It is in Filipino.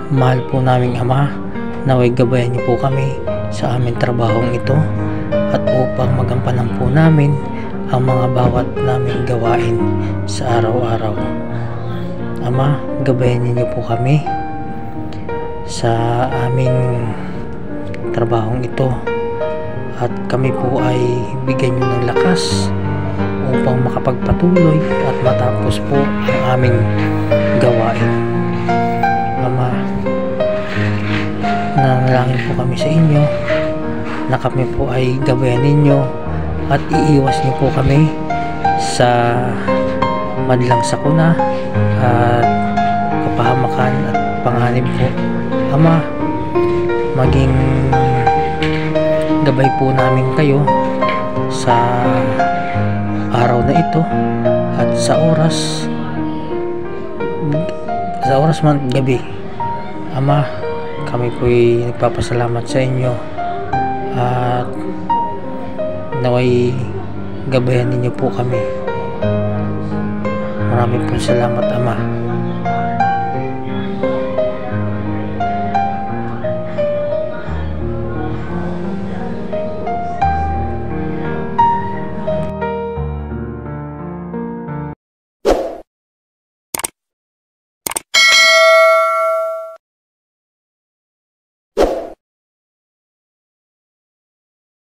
Mahal po naming Ama, naway gabayan niyo po kami sa aming trabahong ito at upang magampanan po namin ang mga bawat naming gawain sa araw-araw. Ama, gabayan niyo po kami sa aming trabahong ito at kami po ay bigyan niyo ng lakas upang makapagpatuloy at matapos po ang aming gawain. Ama, nanalangin po kami sa inyo na kami po ay gabayan ninyo at iiwas niyo po kami sa madlang sakuna at kapahamakan at panganib po. Ama, maging gabay po namin kayo sa araw na ito at sa oras man gabi. Ama, kami po'y nagpapasalamat sa inyo at naway gabayan ninyo po kami. Maraming po salamat, Ama.